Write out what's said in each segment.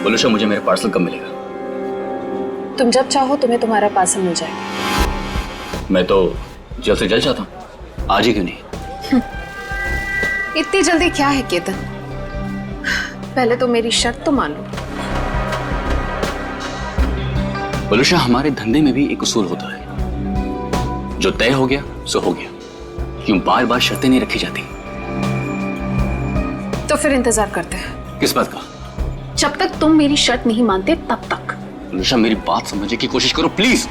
बोलूशा, मुझे मेरा पार्सल कब मिलेगा? तुम जब चाहो तुम्हें तुम्हारा पार्सल मिल जाएगा। मैं तो जल्द से जल्द चाहता हूँ, आज ही क्यों नहीं? इतनी जल्दी क्या है केतन, पहले तो मेरी शर्त तो मान लो। बोलूशा, हमारे धंधे में भी एक उसूल होता है, जो तय हो गया सो हो गया। क्यों बार बार शर्तें नहीं रखी जाती? तो फिर इंतजार करते हैं। किस बात का? जब तक तुम मेरी शर्त नहीं मानते तब तक। बोलूशा, मेरी बात समझने की कोशिश करो प्लीज।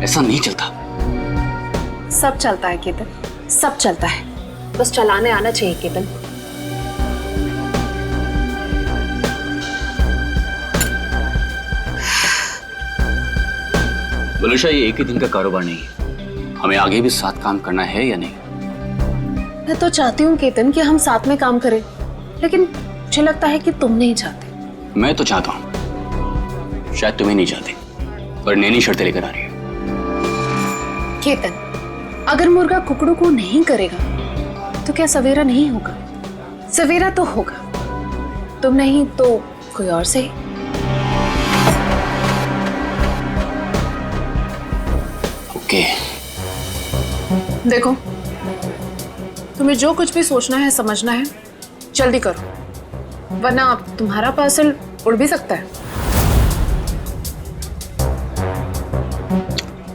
ऐसा नहीं चलता। सब चलता है केतन, सब चलता है, बस चलाने आना चाहिए केतन। बोलूशा, ये एक ही दिन का कारोबार नहीं है, हमें आगे भी साथ काम करना है या नहीं? मैं तो चाहती हूँ केतन कि हम साथ में काम करें, लेकिन मुझे लगता है कि तुम नहीं चाहते। मैं तो चाहता हूँ, शायद तुम्हें नहीं चाहते, पर नैनी शर्तें लेकर आ रही है। केतन, अगर मुर्गा कुकड़ू को नहीं करेगा तो क्या सवेरा नहीं होगा? सवेरा तो होगा, तुम नहीं तो कोई और सही। ओके। देखो, तुम्हें जो कुछ भी सोचना है समझना है जल्दी करो, वरना तुम्हारा पार्सल उड़ भी सकता है।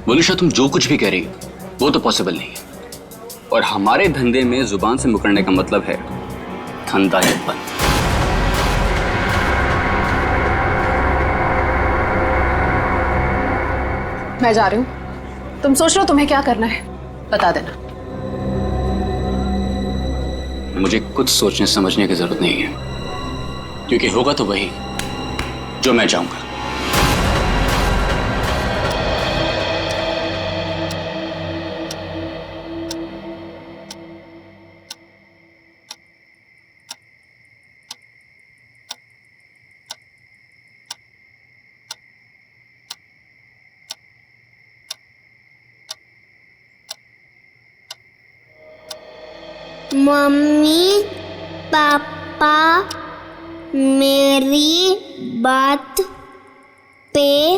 बोलूशा, तुम जो कुछ भी कह रही हो वो तो पॉसिबल नहीं है, और हमारे धंधे में जुबान से मुकरने का मतलब है धंधा है बंद। मैं जा रही हूँ, तुम सोच लो तुम्हें क्या करना है, बता देना। मुझे कुछ सोचने समझने की जरूरत नहीं है, क्योंकि होगा तो वही जो मैं चाहूंगा। मम्मी पापा मेरी बात पे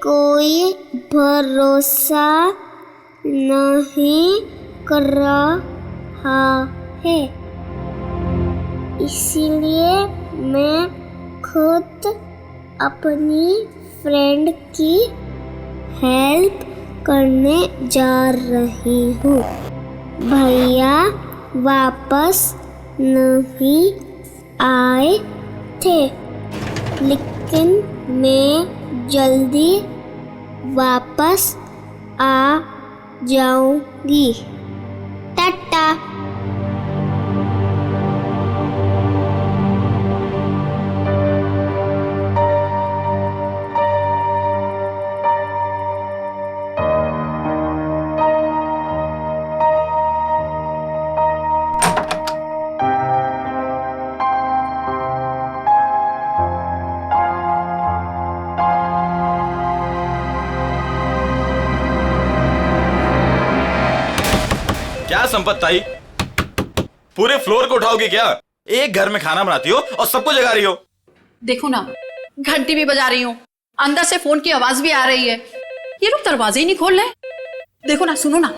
कोई भरोसा नहीं कर रहा है, इसीलिए मैं खुद अपनी फ्रेंड की हेल्प करने जा रही हूँ। भैया वापस नहीं आए थे, लेकिन मैं जल्दी वापस आ जाऊंगी। टाटा। क्या संपत ताई, पूरे फ्लोर को उठाओगे क्या? एक घर में खाना बनाती हो और सबको जगा रही हो। देखो ना, घंटी भी बजा रही हूँ, अंदर से फोन की आवाज भी आ रही है, ये लोग दरवाजे ही नहीं खोल रहे। देखो ना, सुनो ना।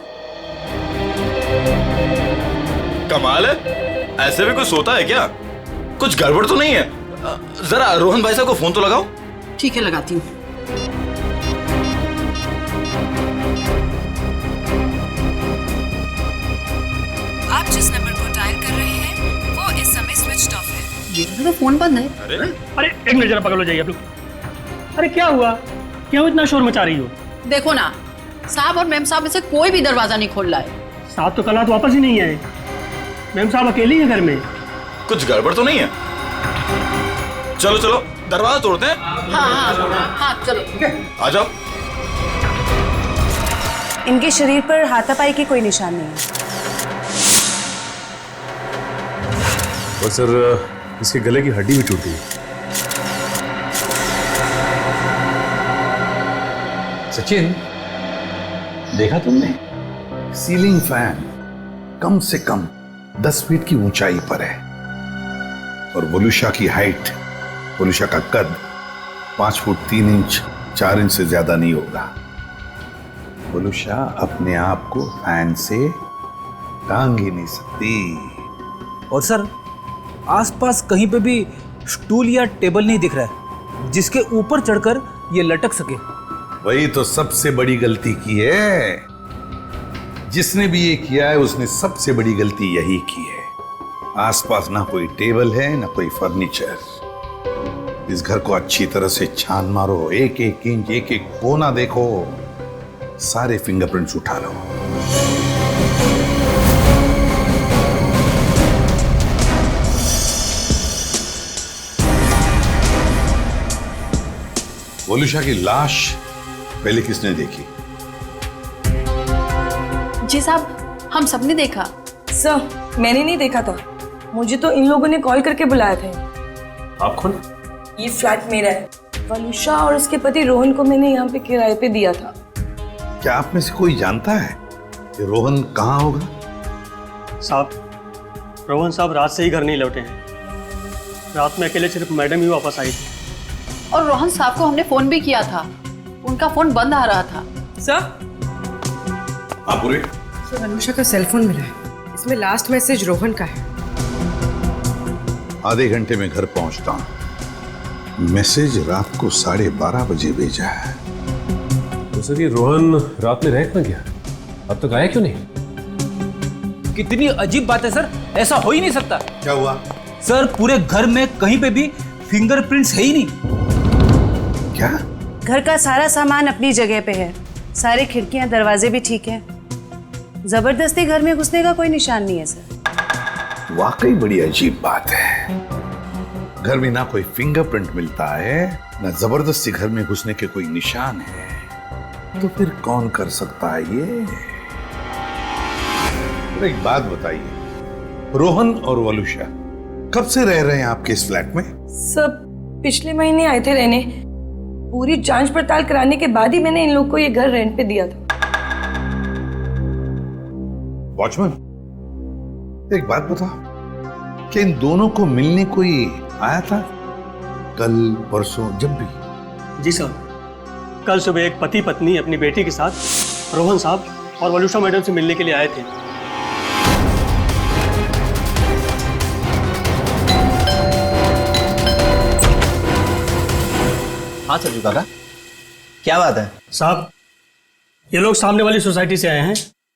कमाल है, ऐसे भी कोई सोता है क्या? कुछ गड़बड़ तो नहीं है? जरा रोहन भाई साहब को फोन तो लगाओ। ठीक है, लगाती हूँ। आप जिस नंबर को डायल कर रहे हैं वो इस समय स्विच ऑफ है। ये तो फोन बंद है। अरे एक मिनट, जरा पकड़ लो, जाइए आप लोग। अरे क्या हुआ, क्यों इतना शोर मचा रही हो? देखो ना, साहब और मैम साहब में से कोई भी दरवाजा नहीं खोल रहा है। साहब तो कल रात वापस ही नहीं आए, मैम साहब अकेली हैं घर में। कुछ गड़बड़ तो नहीं है? चलो चलो दरवाजा तोड़ते हैं। हाँ चलो। आ जाओ। इनके शरीर पर हाथापाई के कोई निशान नहीं है। और सर, इसके गले की हड्डी भी टूटी है। सचिन, देखा तुमने? सीलिंग फैन कम से कम 10 फीट की ऊंचाई पर है। और वलुषा की हाइट, वलुषा का कद 5 फुट 3 इंच 4 इंच से ज्यादा नहीं होगा। वलुषा अपने आप को फैन से टांग ही नहीं सकती। और सर, आसपास कहीं पे भी स्टूल या टेबल नहीं दिख रहा है जिसके ऊपर चढ़कर ये लटक सके। वही तो सबसे बड़ी गलती की है। जिसने भी ये किया है उसने सबसे बड़ी गलती यही की है। आसपास ना कोई टेबल है ना कोई फर्नीचर। इस घर को अच्छी तरह से छान मारो, एक एक इंच एक एक कोना देखो, सारे फिंगरप्रिंट्स उठा लो। वलुषा की लाश पहले किसने देखी? जी साहब, हम सबने देखा। सर, मैंने नहीं देखा था, मुझे तो इन लोगों ने कॉल करके बुलाया था। आप कौन? ये फ्लैट मेरा है। वलुषा और उसके पति रोहन को मैंने यहाँ पे किराए पे दिया था। क्या आप में से कोई जानता है कि रोहन कहाँ होगा? साहब, रोहन साहब रात से ही घर नहीं लौटे हैं। रात में अकेले सिर्फ मैडम ही वापस आई थी। और रोहन साहब को हमने फोन भी किया था, उनका फोन बंद आ रहा था। सर, हाँ पूरे। वलुषा का सेल फोन मिला है, इसमें लास्ट मैसेज रोहन का है। आधे घंटे में घर पहुंचता हूं। मैसेज रात को 12:30 बजे भेजा है। तो सर, ये रोहन रात में रह कहाँ गया? अब तक आया क्यों नहीं? कितनी अजीब बात है सर, ऐसा हो ही नहीं सकता। क्या हुआ? सर, पूरे घर में कहीं पे भी फिंगरप्रिंट्स है ही नहीं। क्या? घर का सारा सामान अपनी जगह पे है, सारी खिड़कियां दरवाजे भी ठीक हैं। जबरदस्ती घर में घुसने का कोई निशान नहीं है सर। वाकई बड़ी अजीब बात है। घर में ना कोई फिंगरप्रिंट मिलता है, ना जबरदस्ती घर में घुसने के कोई निशान है। तो फिर कौन कर सकता है ये? तो एक बात बताइए, रोहन और वलुषा कब से रह रहे हैं आपके इस फ्लैट में? सब पिछले महीने आए थे रहने। पूरी जांच पड़ताल कराने के बाद ही मैंने इन लोग को ये घर रेंट पे दिया था। वॉचमैन, एक बात बताओ, क्या इन दोनों को मिलने कोई आया था कल परसों जब भी? जी सर, कल सुबह एक पति पत्नी अपनी बेटी के साथ रोहन साहब और वलुषा मैडम से मिलने के लिए आए थे। हाँ सरजू काका, क्या बात है? साहब, ये लोग सामने वाली सोसाइटी से आए हैं,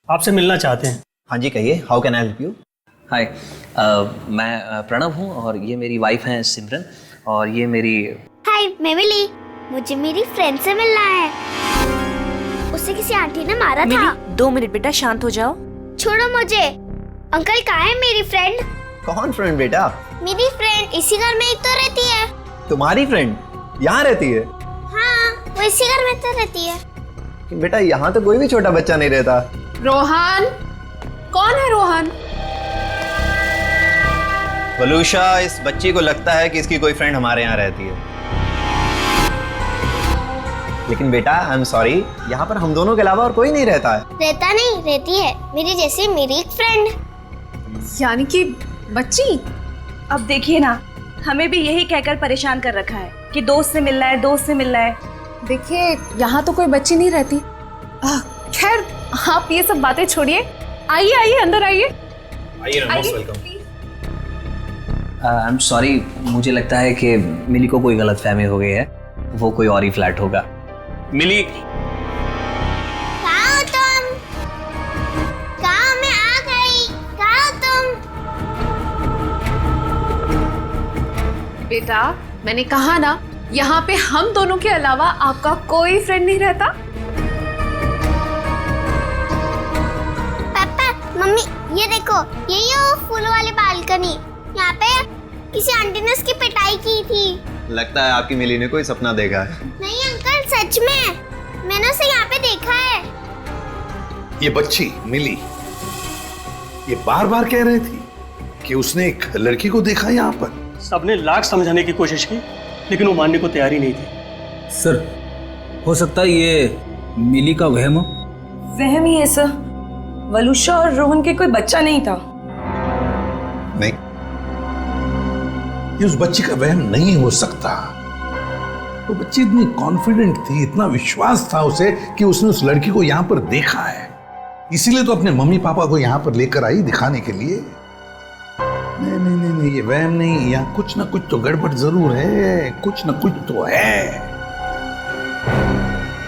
आपसे मिलना चाहते हैं। हाँ जी, कहिए, how can I help you? Hi, मैं प्रणव हूँ और ये मेरी वाइफ हैं सिमरन, और ये मेरी। हाय, मैं मिली। मुझे मेरी फ्रेंड से मिलना है। उसे किसी आंटी ने मारा था। 2 मिनट बेटा, शांत हो जाओ। छोड़ो मुझे। अंकल कहाँ है मेरी फ्रेंड? कौन फ्रेंड बेटा? मेरी फ्रेंड इसी घर में ही तो रहती है। तुम्हारी फ्रेंड यहाँ रहती है? हाँ, वो इसी घर में तो रहती है। बेटा, यहाँ तो कोई भी छोटा बच्चा नहीं रहता। रोहन? कौन है रोहन? वलुषा, इस बच्ची को लगता है कि इसकी कोई फ्रेंड हमारे यहाँ रहती है, लेकिन बेटा आई एम सॉरी, यहाँ पर हम दोनों के अलावा और कोई नहीं रहता है। रहता नहीं, रहती है मेरी जैसी मेरी एक फ्रेंड। यानी कि बच्ची? अब देखिए ना, हमें भी यही कहकर परेशान कर रखा है कि दोस्त से मिलना है, दोस्त से मिलना है। देखिए, यहाँ तो कोई बच्ची नहीं रहती। खैर, आप ये सब बातें छोड़िए। आइए आइए, अंदर आइए। आई एम सॉरी, मुझे लगता है कि मिली को कोई गलतफहमी हो गई है, वो कोई और ही फ्लैट होगा। मिली, कहाँ हो तुम? कहाँ? मैं आ गई। कहाँ हो तुम? बेटा, मैंने कहा ना, यहाँ पे हम दोनों के अलावा आपका कोई फ्रेंड नहीं रहता। पापा, मम्मी, ये देखो, यही है वो फूल वाली बालकनी। यहाँ पे किसी आंटी ने उसकी पिटाई की थी। लगता है आपकी मिली ने कोई सपना देखा है। नहीं अंकल, सच में मैंने उसे यहाँ पे देखा है। ये बच्ची मिली, ये बार बार कह रही थी कि उसने एक लड़की को देखा यहाँ पर। सबने लाख समझाने की कोशिश की, लेकिन वो मानने को तैयार ही नहीं थी। सर, हो सकता है ये मिली का वहम हो। वहम ही है सर। वलुषा और रोहन के कोई बच्चा नहीं था। नहीं, ये उस बच्ची का वहम नहीं हो सकता। वो बच्ची इतनी कॉन्फिडेंट थी, इतना विश्वास था उसे कि उसने उस लड़की को यहाँ पर देखा है, इसीलिए तो अपने मम्मी पापा को यहाँ पर लेकर आई दिखाने के लिए। नहीं नहीं नहीं नहीं, ये वहम नहीं, यहाँ कुछ ना कुछ तो गड़बड़ जरूर है, कुछ ना कुछ तो है।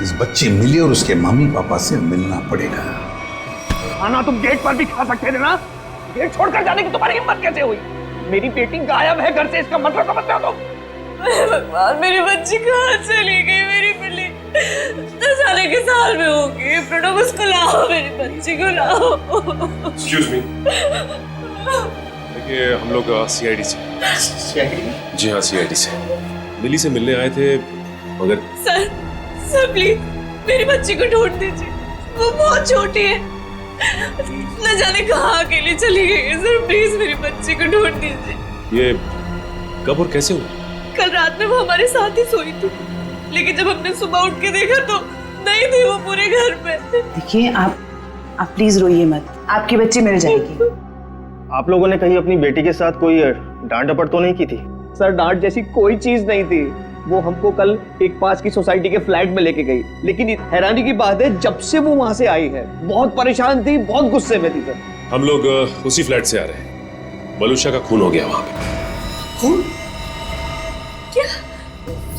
इस बच्ची मिली और उसके मम्मी पापा से मिलना पड़ेगा। खाना तुम गेट पर भी खा सकते थे ना, गेट छोड़कर जाने की तुम्हारी हिम्मत कैसे हुई? मेरी बेटी गायब है घर से, इसका मतलब समझते हो तुम? भगवान, मेरी बच्ची कहाँ चली गई? मेरी बिल्ली 10 साल के साल में होगी। प्रणव, उसको लाओ, मेरी बच्ची को लाओ। Excuse me. देखिए, हम लोग CID से। जी हाँ, CID से मिली से मिलने आए थे, मगर सर प्लीज मेरी बच्ची को ढूंढ दीजिए, वो बहुत छोटी है, न जाने कहाँ अकेली चली गई है। सर प्लीज मेरी बच्ची को ढूंढ दीजिए। ये कब और कैसे हुआ? कल रात में वो हमारे साथ ही सोई थी, लेकिन जब हमने सुबह उठ के देखा तो नहीं थी वो पूरे घर पे। देखिए, आप प्लीज रोइए मत, आपकी बच्ची मिल जाएगी। आप लोगों ने कहीं अपनी बेटी के साथ कोई डांट डपट तो नहीं की थी? सर, डांट जैसी कोई चीज नहीं थी। वो हमको कल एक पास की सोसाइटी के फ्लैट में लेके गई, लेकिन हैरानी की बात है, जब से वो वहां से आई है बहुत परेशान थी, बहुत गुस्से में थी। सर, हम लोग उसी फ्लैट से आ रहे हैं। बलूशा का खून हो गया वहां पे। खून? क्या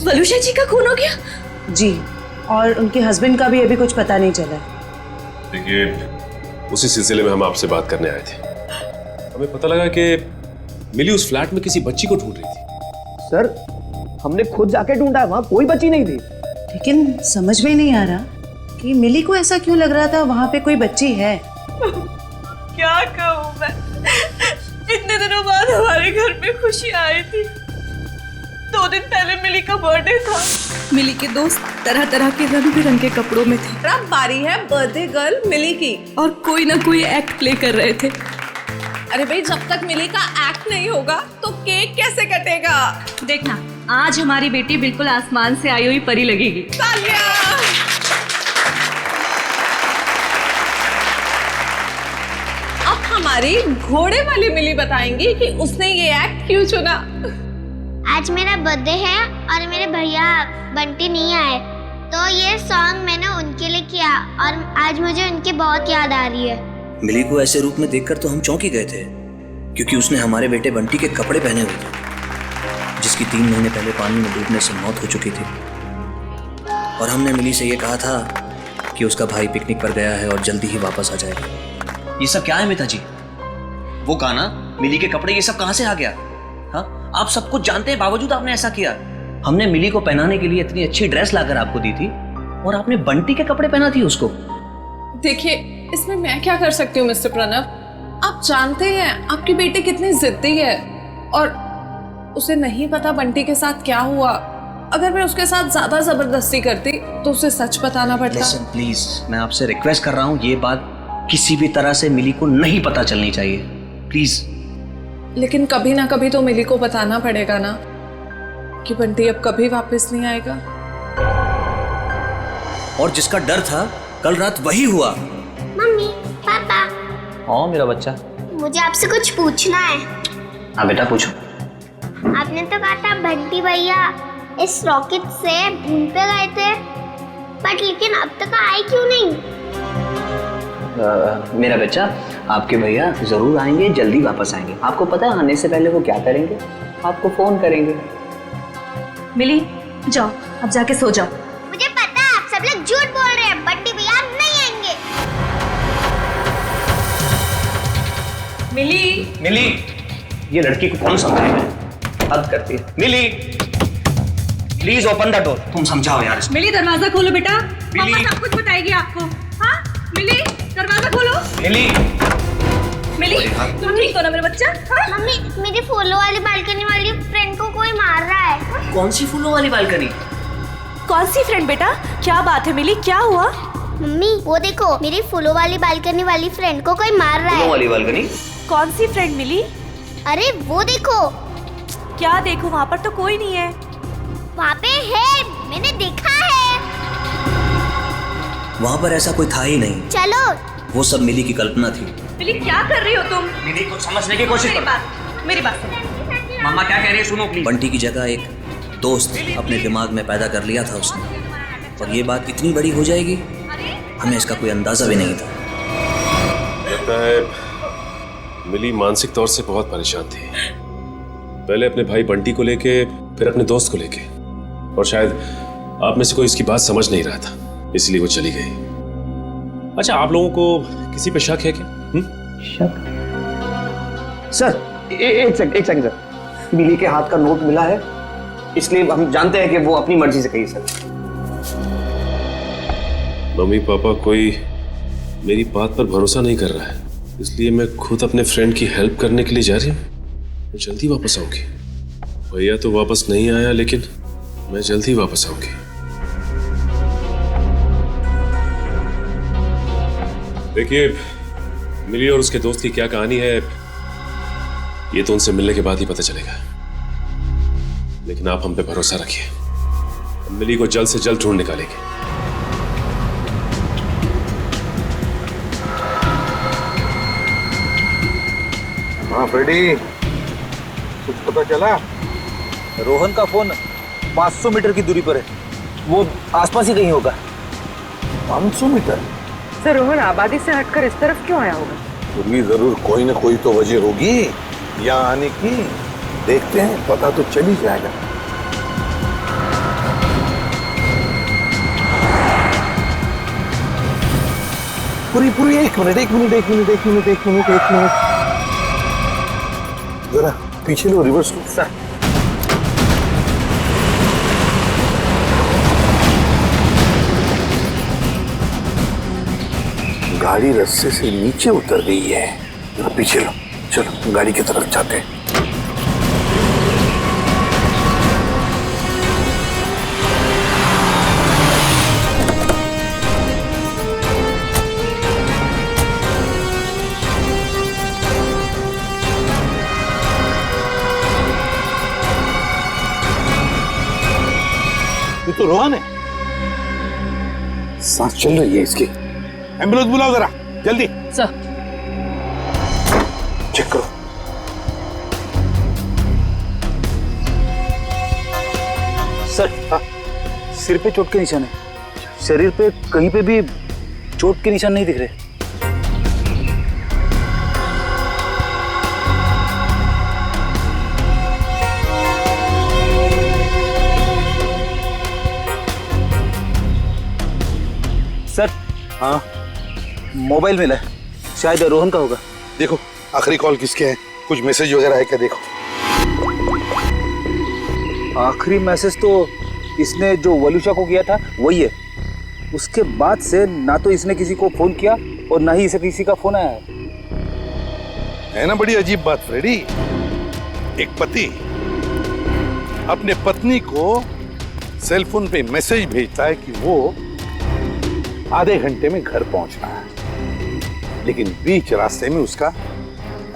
बलूशा जी का खून हो गया? जी, और उनके हस्बैंड का भी अभी कुछ पता नहीं चला। देखिए, उसी सिलसिले में हम आपसे बात करने आए थे। हमें पता लगा कि मिली उस फ्लैट में किसी बच्ची को ढूंढ रही थी। सर, हमने खुद जाके ढूंढा, वहां कोई बच्ची नहीं थी। लेकिन समझ में नहीं आ रहा कि मिली को ऐसा क्यों लग रहा था वहां पे कोई बच्ची है। क्या कहूँ मैं, इतने दिनों बाद हमारे घर में खुशी आई थी। 2 दिन पहले मिली का बर्थडे था। मिली के दोस्त तरह तरह के रंग बिरंगे कपड़ों में थे। अब बारी है बर्थडे गर्ल मिली की, और कोई ना कोई एक्ट प्ले कर रहे थे। अरे भाई, जब तक मिली का एक्ट नहीं होगा तो केक कैसे कटेगा? देखना, आज हमारी बेटी बिल्कुल आसमान से आई हुई परी लगेगी। अब हमारी घोड़े वाली मिली बताएंगी कि उसने ये एक्ट क्यों चुना। आज मेरा बर्थडे है और मेरे भैया बंटी नहीं आए, तो ये सॉन्ग मैंने उनके लिए किया और आज मुझे उनकी बहुत याद आ रही है। मिली को ऐसे रूप में देखकर तो हम चौंक ही गए थे, क्योंकि उसने हमारे बेटे बंटी के कपड़े पहने हुए थे, जिसकी 3 महीने पहले पानी में डूबने से मौत हो चुकी थी। और हमने मिली से ये कहा था कि उसका भाई पिकनिक पर गया है और जल्दी ही वापस आ जाएगा। ये सब क्या है मिता जी? वो गाना, मिली के कपड़े, ये सब कहाँ से आ गया? हाँ, आप सब कुछ जानते हैं, बावजूद आपने ऐसा किया। हमने मिली को पहनाने के लिए इतनी अच्छी ड्रेस लाकर आपको दी थी, और आपने बंटी के कपड़े पहना थी उसको। देखिए, इसमें मैं क्या कर सकती हूँ मिस्टर प्रणव? आप जानते हैं आपकी बेटी कितनी जिद्दी है, और उसे नहीं पता बंटी के साथ क्या हुआ। अगर मैं उसके साथ ज्यादा जबरदस्ती करती तो उसे सच बताना पड़ता। लिसन प्लीज, मैं आपसे रिक्वेस्ट कर रहा हूँ, ये बात किसी भी तरह से मिली को नहीं पता चलनी चाहिए, प्लीज। लेकिन कभी ना कभी तो मिली को बताना पड़ेगा ना कि बंटी अब कभी वापस नहीं आएगा। और जिसका डर था, कल रात वही हुआ। मम्मी, पापा, हाँ मेरा बच्चा, मुझे आपसे कुछ पूछना है। हाँ बेटा, पूछो। आपने तो कहा था बंटी भैया इस रॉकेट से मून पे गए थे, बट लेकिन अब तक आए क्यों नहीं? मेरा बच्चा, आपके भैया जरूर आएंगे, जल्दी वापस आएंगे। आपको पता है आने से पहले वो क्या करेंगे? आपको फोन करेंगे। मिली, जाओ अब जाके सो जाओ। मुझे पता है आप सब लोग झूठ बोल रहे हैं, बंटी भैया नहीं आएंगे। मिली, ये लड़की को कौन समझाएगा? हद करती है। मिली, प्लीज ओपन द डोर। तुम समझाओ यार। मिली, दरवाजा खोलो बेटा, मम्मा सब कुछ बताएगी आपको। हाँ मिली, दरवाजा खोलो। मिली, तुम ठीक हो ना मेरा बच्चा? हाँ? मम्मी, मेरी फूलों वाली बालकनी वाली फ्रेंड को कोई मार रहा है। कौन सी फूलों वाली बालकनी? कौन सी फ्रेंड बेटा? क्या बात है मिली, क्या हुआ? मम्मी, वो देखो, मेरी फूलों वाली बालकनी वाली फ्रेंड को कोई मार रहा है। फूलों वाली बालकनी? कौन सी फ्रेंड मिली? अरे वो देखो। क्या देखो? वहाँ पर तो कोई नहीं है। वहाँ पे है, मैंने देखा है। वहाँ पर ऐसा कोई था ही नहीं। चलो। वो सब मिली की कल्पना थी। मिली, क्या कर रही हो तुम? मिली को समझने की कोशिश करो। मेरी बात सुनो। मम्मा क्या कह रही है सुनो प्लीज। बंटी की जगह एक दोस्त अपने दिमाग में पैदा कर लिया था उसने, और ये बात इतनी बड़ी हो जाएगी हमें इसका कोई अंदाजा भी नहीं था। लगता है मिली मानसिक तौर से बहुत परेशान थी, पहले अपने भाई बंटी को लेके, फिर अपने दोस्त को लेके, और शायद आप में से कोई इसकी बात समझ नहीं रहा था, इसलिए वो चली गई। अच्छा, आप लोगों को किसी पे शक है क्या? शक? सर एक सेकंड सर, मिली के हाथ का नोट मिला है, इसलिए हम जानते हैं कि वो अपनी मर्जी से गई सर। मम्मी पापा कोई मेरी बात पर भरोसा नहीं कर रहा है, इसलिए मैं खुद अपने फ्रेंड की हेल्प करने के लिए जा रही हूँ। मैं जल्दी वापस आऊंगी। भैया तो वापस नहीं आया, लेकिन मैं जल्दी वापस आऊंगी। देखिए, मिली और उसके दोस्त की क्या कहानी है ये तो उनसे मिलने के बाद ही पता चलेगा, लेकिन आप हम पे भरोसा रखिए, हम मिली को जल्द से जल्द ढूंढ निकालेंगे। हाँ फ्रेडी, कुछ पता चला? रोहन का फोन 500 मीटर की दूरी पर है, वो आसपास ही कहीं होगा। 500 मीटर? सर रोहन आबादी से हटकर इस तरफ क्यों आया होगा? फिर भी जरूर कोई ना कोई तो वजह होगी यहाँ आने की। देखते हैं, पता तो चल ही जाएगा। पूरी एक मिनट जरा पीछे लो, रिवर्स लो सर। गाड़ी रास्ते से नीचे उतर गई है, जरा पीछे लो, चलो गाड़ी की तरफ जाते हैं। ये तो रोहन है, सांस चल रही है इसकी। एम्बुलेंस बुलाओ जरा जल्दी। सर चेक करो। सर, सिर पे चोट के निशान है, शरीर पे कहीं पे भी चोट के निशान नहीं दिख रहे। सर, हाँ मोबाइल मिला है, शायद रोहन का होगा। देखो आखिरी कॉल किसके है, कुछ मैसेज वगैरह है क्या देखो। आखिरी मैसेज तो इसने जो वलूशा को किया था वही है, उसके बाद से ना तो इसने किसी को फोन किया और ना ही इसे किसी का फोन आया है ना। बड़ी अजीब बात फ्रेडी, एक पति अपने पत्नी को सेल फोन पे मैसेज भेजता है कि वो आधे घंटे में घर पहुंचना है, लेकिन बीच रास्ते में उसका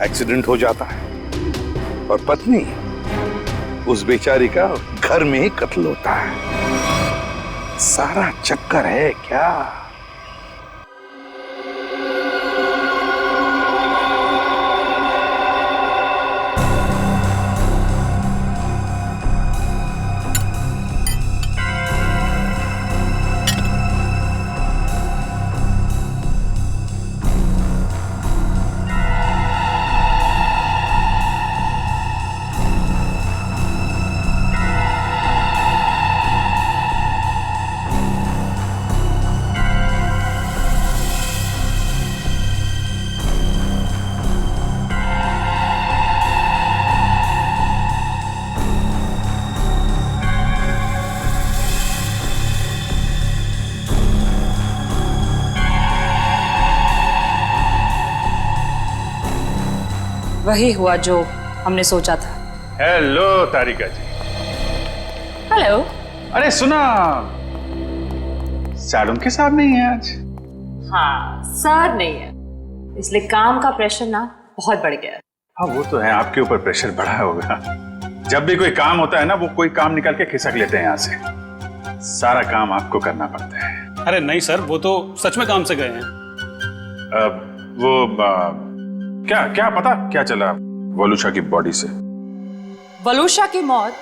एक्सीडेंट हो जाता है और पत्नी उस बेचारी का घर में ही कत्ल होता है। सारा चक्कर है क्या? वही हुआ जो हमने सोचा था। हेलो तारिका जी। हेलो। अरे सुना, साड़ुन के साथ नहीं है आज। हाँ, सर नहीं है, इसलिए काम का प्रेशर ना बहुत बढ़ गया है। हाँ वो तो है, आपके ऊपर प्रेशर बढ़ा होगा। जब भी कोई काम होता है ना, वो कोई काम निकाल के खिसक लेते हैं यहाँ से, सारा काम आपको करना पड़ता है। अरे नहीं सर, वो तो सच में काम से गए हैं। क्या पता क्या चला वलूशा की बॉडी से? वलूशा की मौत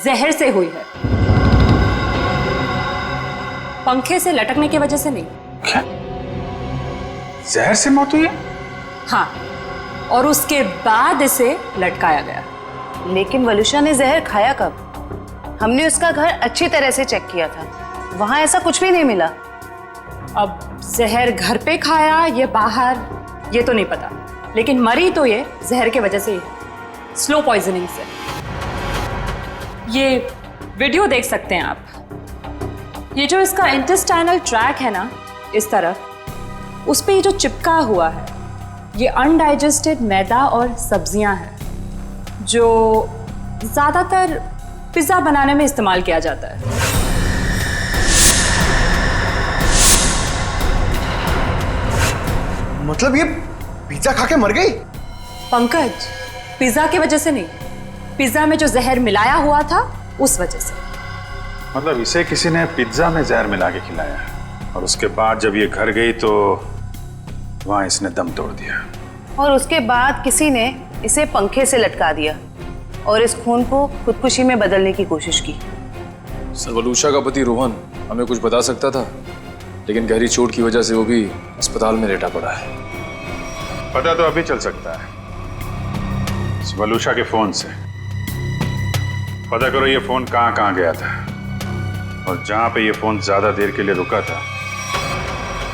जहर से हुई है, पंखे से लटकने की वजह से नहीं। क्या? जहर से मौत हुई है? हाँ, और उसके बाद इसे लटकाया गया। लेकिन वलूशा ने जहर खाया कब? हमने उसका घर अच्छी तरह से चेक किया था, वहां ऐसा कुछ भी नहीं मिला। अब जहर घर पे खाया या बाहर ये तो नहीं पता, लेकिन मरी तो ये जहर की वजह से ही, स्लो पॉइजनिंग से। ये वीडियो देख सकते हैं आप। ये जो इसका इंटेस्टाइनल ट्रैक है ना, इस तरफ, उस पे ये जो चिपका हुआ है, ये अनडाइजेस्टेड मैदा और सब्जियां हैं जो ज़्यादातर पिज़्ज़ा बनाने में इस्तेमाल किया जाता है। मतलब ये पिज्जा खा के मर गई? पंकज, पिज़्ज़ा की वजह से नहीं, पिज़्ज़ा में जो जहर मिलाया हुआ था उस वजह से। मतलब इसे किसी ने पिज्जा में जहर मिला के खिलाया और उसके बाद जब ये घर गई तो वहां इसने दम तोड़ दिया, और उसके बाद किसी ने इसे पंखे से लटका दिया और इस खून को खुदकुशी में बदलने की कोशिश की। सर, वलूशा का पति रोहन हमें कुछ बता सकता था, लेकिन गहरी चोट की वजह से वो भी अस्पताल में लेटा पड़ा है। पता तो अभी चल सकता है इस वलूशा के फोन से। पता करो ये फोन कहाँ कहाँ गया था, और जहां पे ये फोन ज्यादा देर के लिए रुका था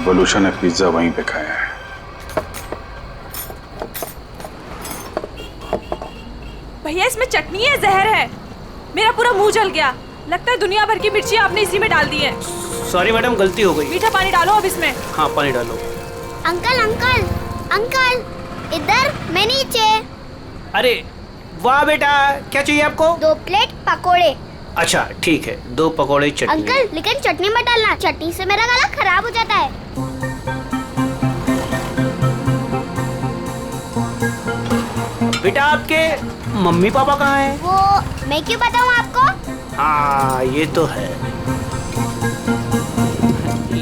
वलूशा ने पिज्जा वहीं पे खाया है। भैया इसमें चटनी है, जहर है। मेरा पूरा मुंह जल गया। लगता है दुनिया भर की मिर्ची आपने इसी में डाल दी है। सॉरी मैडम, गलती हो गई। मीठा पानी डालो अब इसमें। हाँ, पानी डालो। अंकल अंकल अंकल, इधर, मैं नीचे। अरे वाह बेटा, क्या चाहिए आपको? 2 प्लेट पकोड़े। अच्छा ठीक है, 2 पकोड़े चटनी। अंकल लेकिन चटनी मत डालना, चटनी से मेरा गला खराब हो जाता है। बेटा आपके मम्मी पापा कहाँ हैं? वो मैं क्यों बताऊँ आपको? हाँ ये तो है।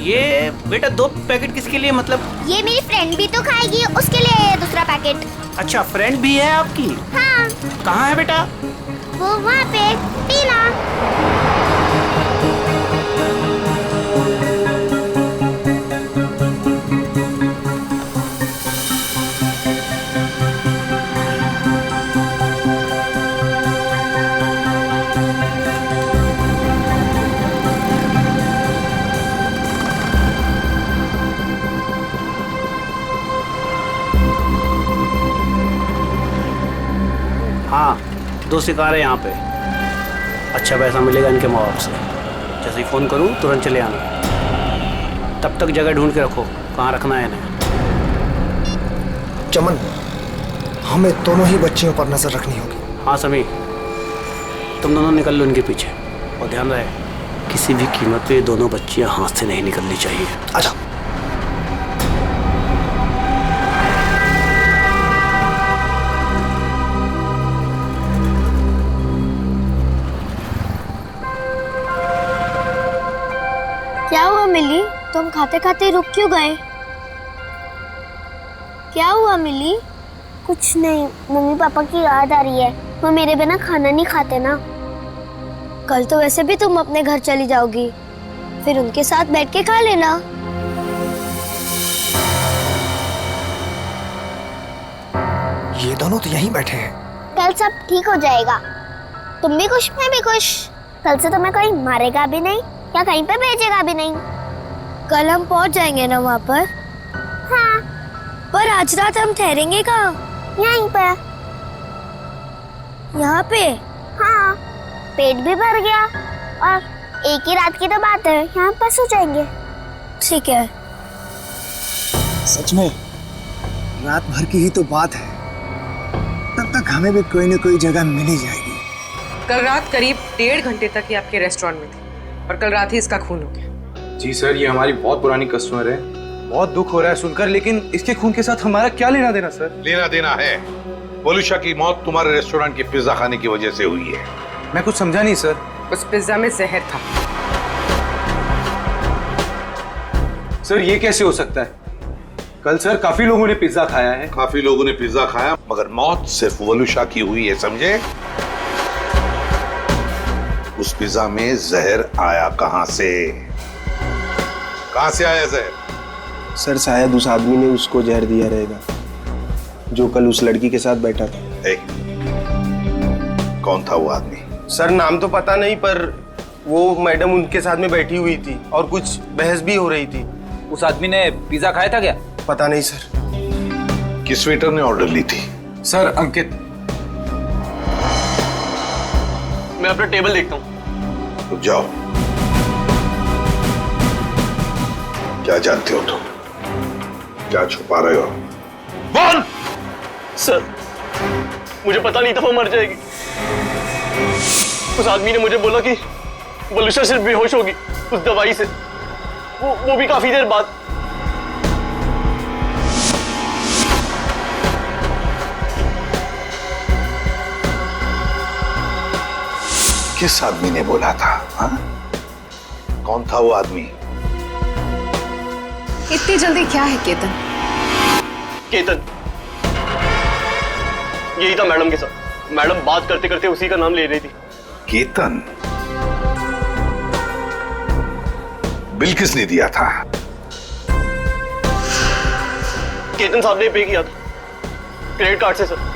ये बेटा 2 पैकेट किसके लिए? मतलब ये मेरी फ्रेंड भी तो खाएगी, उसके लिए है दूसरा पैकेट। अच्छा, फ्रेंड भी है आपकी? हाँ। कहाँ है बेटा? वो वहाँ पे, टीना। हाँ, 2 शिकार है यहाँ पे। अच्छा पैसा मिलेगा इनके माँ बाप से। जैसे ही फ़ोन करूँ तुरंत चले आना। तब तक जगह ढूंढ के रखो कहाँ रखना है इन्हें। चमन, हमें दोनों ही बच्चियों पर नजर रखनी होगी। हाँ समी, तुम दोनों निकल लो इनके पीछे, और ध्यान रहे किसी भी कीमत पे ये दोनों बच्चियाँ हाथ से नहीं निकलनी चाहिए। अच्छा। क्या हुआ मिली? तुम खाते खाते रुक क्यों गए? क्या हुआ मिली? कुछ नहीं, मम्मी पापा की याद आ रही है। वो मेरे बिना खाना नहीं खाते ना। कल तो वैसे भी तुम अपने घर चली जाओगी, फिर उनके साथ बैठ के खा लेना। ये दोनों तो यहीं बैठे हैं। कल सब ठीक हो जाएगा। तुम भी खुश, मैं भी खुश। कल से तुम्हें कोई मारेगा भी नहीं या कहीं पे भेजेगा भी नहीं। कल हम पहुंच जाएंगे ना वहाँ पर? हाँ। पर आज रात हम ठहरेंगे कहाँ? यहीं पे। यहाँ पे? हाँ। पेट भी भर गया और एक ही रात की तो बात है, यहाँ पर सो जाएंगे। ठीक है। सच में रात भर की ही तो बात है, तब तक हमें भी कोई न कोई जगह मिल ही जाएगी। कल रात करीब 1.5 घंटे तक ये आपके रेस्टोरेंट में थी और कल रात ही इसका खून हो गया। जी सर, ये हमारी बहुत पुरानी कस्टमर है। बहुत दुख हो रहा है सुनकर, लेकिन इसके खून के साथ हमारा क्या लेना देना सर? लेना देना है। वलूशा की मौत तुम्हारे रेस्टोरेंट के पिज्जा खाने की वजह से हुई है। मैं कुछ समझा नहीं सर। उस पिज्जा में जहर था। सर ये कैसे हो सकता है? कल सर काफी लोगों ने पिज्जा खाया है। काफी लोगों ने पिज्जा खाया, मगर मौत सिर्फ वलूशा की हुई है, समझे? उस पिज्जा में जहर आया कहां से? कहां से आया जहर? सर शायद उस आदमी ने उसको जहर दिया रहेगा जो कल उस लड़की के साथ बैठा था। कौन था वो आदमी? सर नाम तो पता नहीं, पर वो मैडम उनके साथ में बैठी हुई थी और कुछ बहस भी हो रही थी। उस आदमी ने पिज्जा खाया था क्या? पता नहीं सर। किस वेटर ने ऑर्डर ली थी? सर अंकित। मैं अपना टेबल देखता हूँ। तो जाओ। क्या जानते हो तुम? क्या छुपा रहे हो? बोल! सर मुझे पता नहीं था वो मर जाएगी। उस आदमी ने मुझे बोला कि वलूशा सिर्फ बेहोश होगी उस दवाई से, वो भी काफी देर बाद। किस आदमी ने बोला था? हाँ? कौन था वो आदमी? इतनी जल्दी क्या है केतन? केतन यही था मैडम के साथ। मैडम बात करते करते उसी का नाम ले रही थी। केतन? बिल किसने दिया था? केतन साहब ने पे किया था क्रेडिट कार्ड से सर।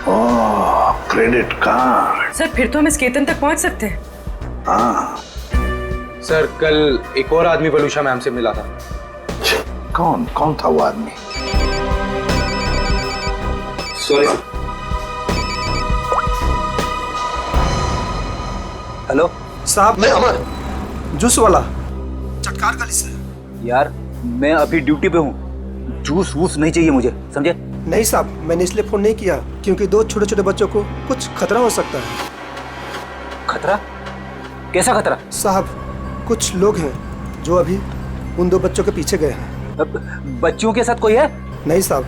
ओह, क्रेडिट कार्ड। सर फिर तो हम इस केतन तक पहुंच सकते हैं। हाँ। सर कल एक और आदमी वलूशा मैम से मिला था। कौन था वो आदमी? सॉरी। हेलो साहब, मैं अमर, जूस वाला चटकार गली से। यार मैं अभी ड्यूटी पे हूँ, जूस वूस नहीं चाहिए मुझे, समझे? नहीं साहब, मैंने इसलिए फोन नहीं किया क्योंकि दो छोटे छोटे बच्चों को कुछ खतरा हो सकता है। खतरा? कैसा खतरा? साहब कुछ लोग हैं जो अभी उन दो बच्चों के पीछे गए हैं। बच्चियों के साथ कोई है? नहीं साहब,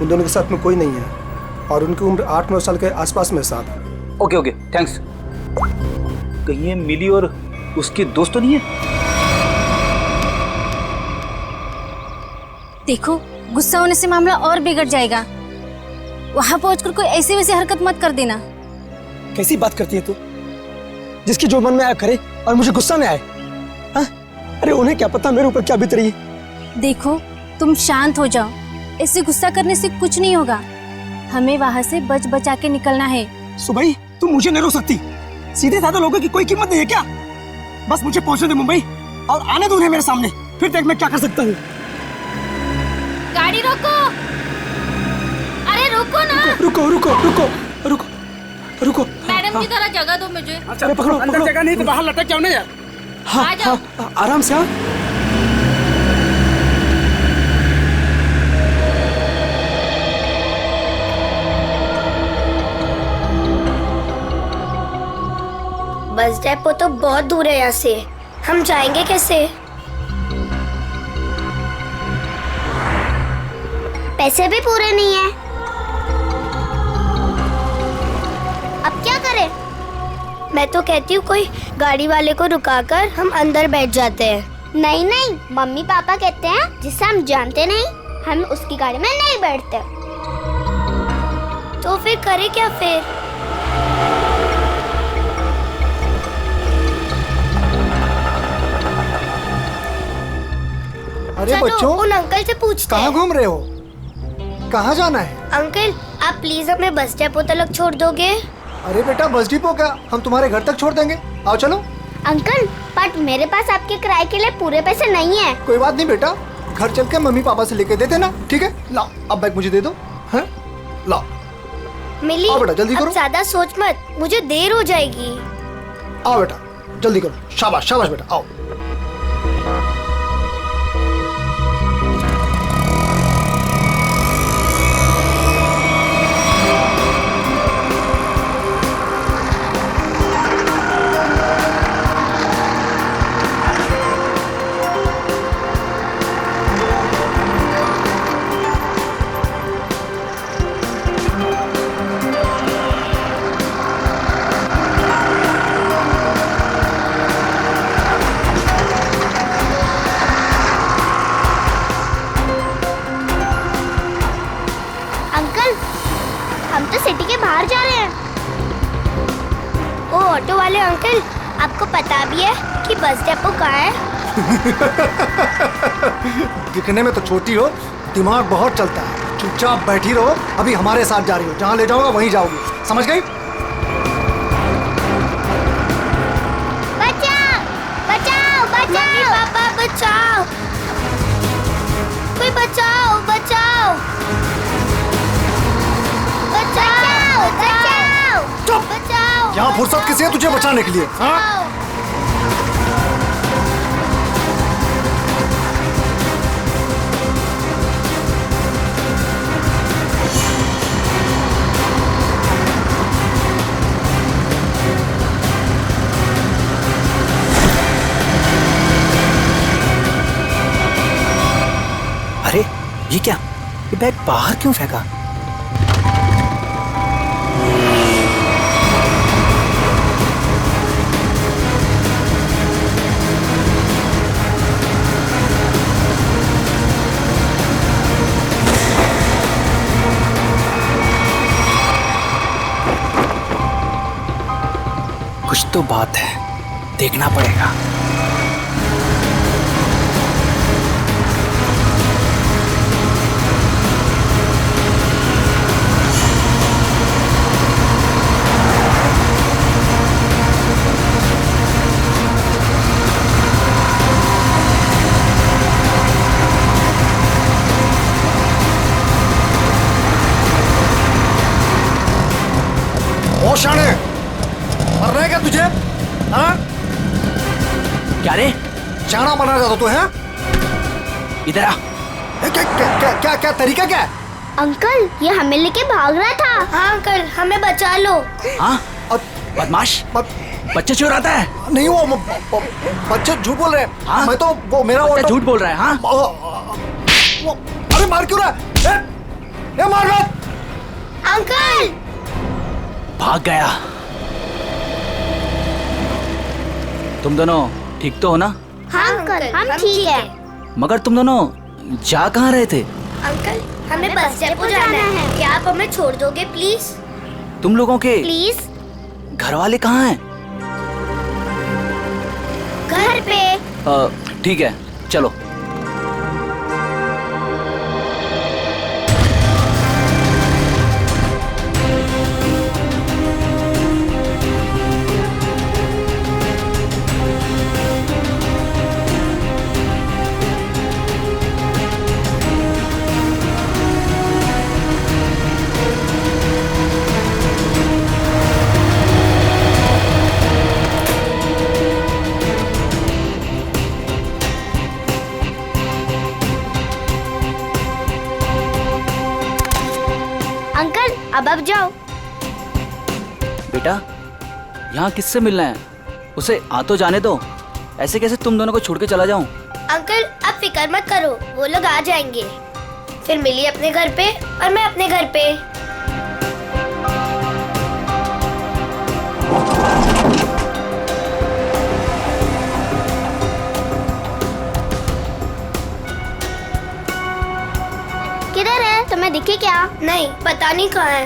उन दोनों के साथ में कोई नहीं है और उनकी उम्र 8-9 साल के आसपास में साहब। Okay okay thanks. कहीं ये मिली और उसके दोस्त तो नहीं है? देखो गुस्सा होने से मामला और बिगड़ जाएगा। वहां पहुंचकर कोई ऐसी वैसी हरकत मत कर देना। कैसी बात करती है तू? जिसकी जो मन में आया करे और मुझे गुस्सा में आए? हाँ? अरे उन्हें क्या पता मेरे ऊपर क्या बीत रही है। देखो तुम शांत हो जाओ, ऐसे गुस्सा करने से कुछ नहीं होगा। हमें वहां से बच बचा के निकलना है। सुबह तुम मुझे नहीं रोक सकती। सीधे साधे लोगों की कोई कीमत नहीं है क्या? बस मुझे पहुंचने दे मुंबई और आने दो उन्हें मेरे सामने, फिर देख मैं क्या कर सकता हूँ। गाड़ी रोको। अरे रुको ना। रुको रुको रुको रुको रुको। मैडम की तरह जगह दो मुझे। अरे पकड़ो, अंदर जगह नहीं तो बाहर लटक जाओ ना यार। हाँ, हाँ, आराम से। हाँ बस डेपो तो बहुत दूर है यहाँ से, हम जाएंगे कैसे? पैसे भी पूरे नहीं है। अब क्या करें? मैं तो कहती हूँ कोई गाड़ी वाले को रुकाकर हम अंदर बैठ जाते हैं। नहीं नहीं, मम्मी पापा कहते हैं जिसे हम जानते नहीं हम उसकी गाड़ी में नहीं बैठते। तो फिर करें क्या फिर? अरे बच्चों, उन अंकल से पूछते कहाँ घूम रहे हो? कहाँ जाना है? अंकल आप प्लीज हमें बस डेपो तक छोड़ दोगे? अरे बेटा बस डिपो क्या, हम तुम्हारे घर तक छोड़ देंगे। आओ चलो। अंकल बट मेरे पास आपके किराए के लिए पूरे पैसे नहीं है। कोई बात नहीं बेटा, घर चल के मम्मी पापा से लेके दे देना, ठीक है? लाओ अब बैग मुझे दे दो। हैं? लाओ। मिली आओ बेटा जल्दी करो। अब ज्यादा सोच मत, मुझे देर हो जाएगी। आओ बेटा जल्दी करो। शाबाश शाबाश बेटा, आओ। ऑटो वाले अंकल, आपको पता भी है कि बस डिपो कहाँ है? दिखने में तो छोटी हो, दिमाग बहुत चलता है। चुपचाप बैठी रहो, अभी हमारे साथ जा रही हो, जहाँ ले जाऊंगा वहीं जाओगी, समझ गई? बचाओ बचाओ बचाओ, पापा बचाओ, कोई बचाओ बचाओ बचाओ बचाओ। चुप! बचाओ। यहाँ फुर्सत किसी है तुझे बचाने के लिए? हाँ? अरे ये क्या? ये बैग बाहर क्यों फेंका? कुछ तो बात है, देखना पड़ेगा। ओ शाने, मरना है क्या तुझे? हाँ? क्या रे? शाना बना रहा था तू, है? इधर आ। क्या तरीका क्या है? अंकल, ये हमें लेके भाग रहा था। हाँ अंकल, हमें बचा लो। हाँ? बदमाश, बच्चे चुराता है? नहीं, वो बच्चे झूठ बोल रहे हैं। हाँ? मैं तो वो मेरा बच्चा झूठ बोल रहा है। हाँ? अरे मार क्यों रहा है? ये मार मत। अंकल! भाग गया। तुम दोनों ठीक तो हो ना? हाँ अंकल, हम ठीक है। मगर तुम दोनों जा कहाँ रहे थे? अंकल, हमें बस डिपो जाना है। क्या आप हमें छोड़ दोगे प्लीज? तुम लोगों के प्लीज? घर वाले कहाँ हैं? घर पे। ठीक है, चलो। अब जाओ। बेटा, यहाँ किससे मिलना है? उसे आ तो जाने दो। ऐसे कैसे तुम दोनों को छोड़ के चला जाऊं? अंकल, आप फिक्र मत करो, वो लोग आ जाएंगे। फिर मिली अपने घर पे और मैं अपने घर पे। किधर है? तुम्हें दिखे क्या? नहीं, पता नहीं कहाँ है।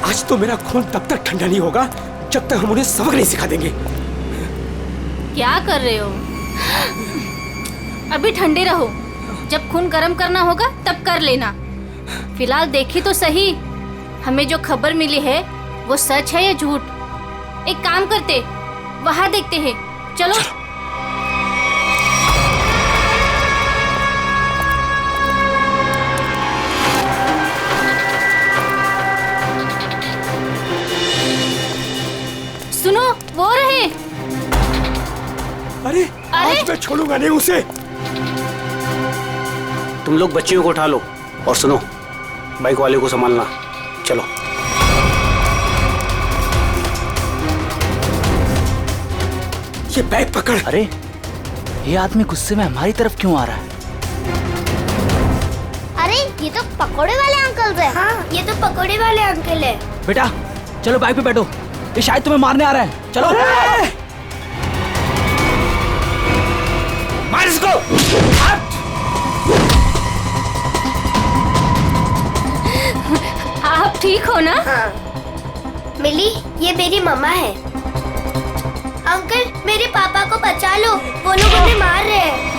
आज तो मेरा खून तब तक ठंडा नहीं होगा जब तक हम उन्हें सबक नहीं सिखा देंगे। क्या कर रहे हो? अभी ठंडे रहो, जब खून गर्म करना होगा तब कर लेना। फिलहाल देखी तो सही, हमें जो खबर मिली है वो सच है या झूठ? एक काम करते, वहां देखते हैं। चलो। सुनो, वो रहे। अरे आज मैं छोड़ूंगा नहीं उसे। तुम लोग बच्चियों को उठा लो और सुनो, बाइक वाले को संभालना। चलो। ये बैग पकड़। अरे ये आदमी गुस्से में हमारी तरफ क्यों आ रहा है? अरे ये तो पकोड़े वाले अंकल है। हाँ, ये तो पकोड़े वाले अंकल है। बेटा चलो बाइक पे बैठो, ये शायद तुम्हें मारने आ रहा है। चलो। मार इसको। ठीक हो ना? हाँ। मिली, ये मेरी मम्मा है। अंकल, मेरे पापा को बचा लो, वो लोग हमें मार रहे हैं।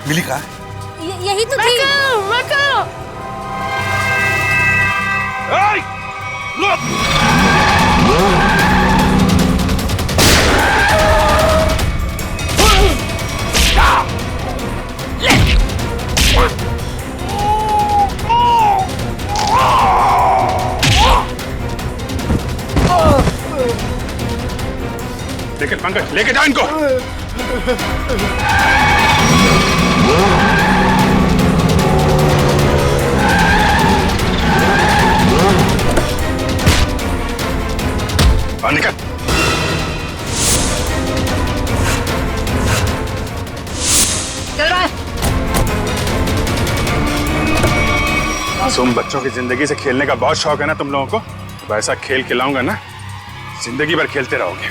मिली कहाँ? यही तो थी। लेकिन पंकज, लेके जा इनको। निकल। चल रहा है। मासूम बच्चों की जिंदगी से खेलने का बहुत शौक है ना तुम लोगों को? तो ऐसा खेल खिलाऊंगा ना, जिंदगी भर खेलते रहोगे।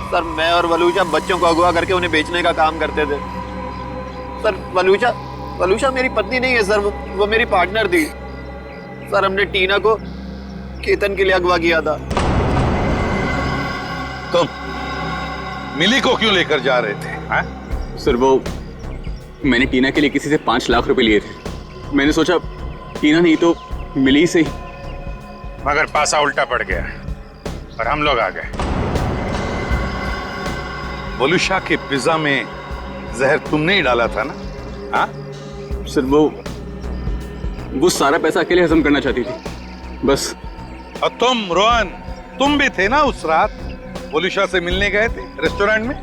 सर, मैं और वलूशा बच्चों को अगवा करके उन्हें बेचने का काम करते थे। सर, वलूशा मेरी पत्नी नहीं है सर, वो मेरी पार्टनर थी। सर, हमने टीना को केतन के लिए अगवा किया था। तो मिली को क्यों लेकर जा रहे थे? हा? सर, वो मैंने टीना के लिए किसी से 5 लाख रुपए लिए थे। मैंने सोचा टीना नहीं तो मिली से ही। मगर पासा उल्टा पड़ गया और हम लोग आ गए। वलूशा के पिज्जा में जहर तुमने ही डाला था ना? हाँ? सर, वो सारा पैसा अकेले हजम करना चाहती थी बस। और तुम रोहन, तुम भी थे ना उस रात? वलूशा से मिलने गए थे रेस्टोरेंट में?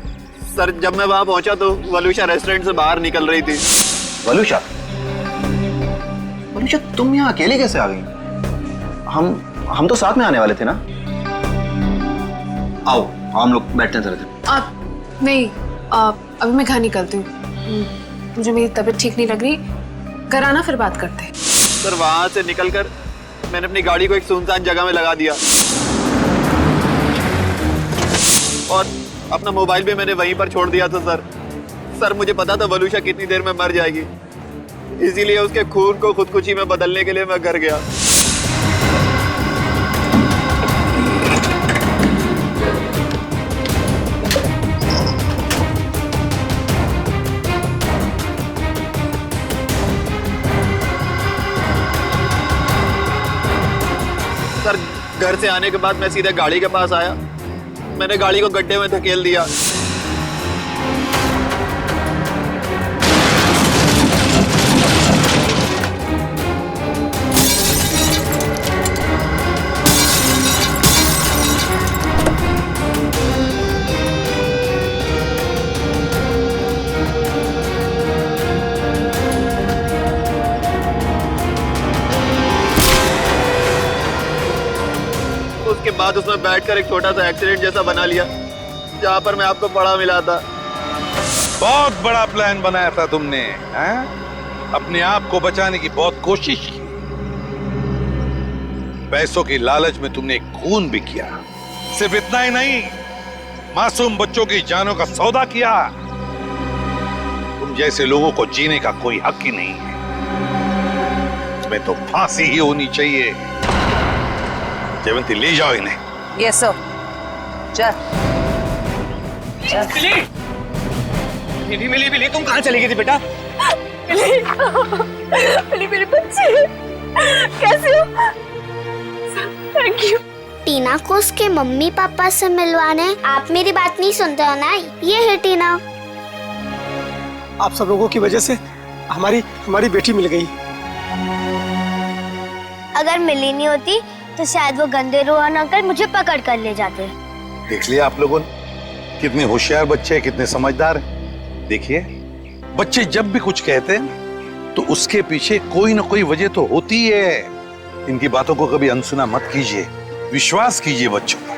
सर, जब मैं वहां पहुंचा तो वलूशा रेस्टोरेंट से बाहर निकल रही थी। वलूशा, तुम यहाँ अकेले कैसे आ गई? हम तो साथ में आने वाले थे ना? आओ, हम लोग बैठते हैं जरा। नहीं, अभी मैं घर निकलती हूँ। मुझे मेरी तबीयत ठीक नहीं लग रही। घर आना, फिर बात करते हैं। सर, वहां से निकलकर मैंने अपनी गाड़ी को एक सुनसान जगह में लगा दिया और अपना मोबाइल भी मैंने वहीं पर छोड़ दिया था। सर, मुझे पता था वलूशा कितनी देर में मर जाएगी, इसीलिए उसके खून को खुदकुशी में बदलने के लिए मैं घर गया। सर, घर से आने के बाद मैं सीधे गाड़ी के पास आया। मैंने गाड़ी को गड्ढे में धकेल दिया। उसके बाद उसमें बैठकर एक छोटा सा एक्सीडेंट जैसा बना लिया, जहां पर मैं आपको पड़ा मिला था। बहुत बड़ा प्लान बनाया था तुमने, हैं? अपने आप को बचाने की बहुत कोशिश की। पैसों की लालच में तुमने खून भी किया। सिर्फ इतना ही नहीं, मासूम बच्चों की जानों का सौदा किया। तुम जैसे लोगों को जीने का कोई हक ही नहीं है। तुम्हें तो फांसी ही होनी चाहिए। जयवंती, ले जाओ इन्हें। Yes sir. चल। मिली मिली मिली तुम कहाँ चली गई थी बेटा? मिली मेरे बच्चे कैसे हो? Thank you. टीना को उसके मम्मी पापा से मिलवाने आप मेरी बात नहीं सुनते हो ना? ये है टीना। आप सब लोगों की वजह से हमारी बेटी मिल गई। अगर मिली नहीं होती तो शायद वो गंदे रोहन अंकल मुझे पकड़ कर ले जाते। देख लिया आप लोगों ने कितने होशियार बच्चे हैं, कितने समझदार हैं। देखिए बच्चे जब भी कुछ कहते हैं तो उसके पीछे कोई ना कोई वजह तो होती है। इनकी बातों को कभी अनसुना मत कीजिए, विश्वास कीजिए बच्चों पर।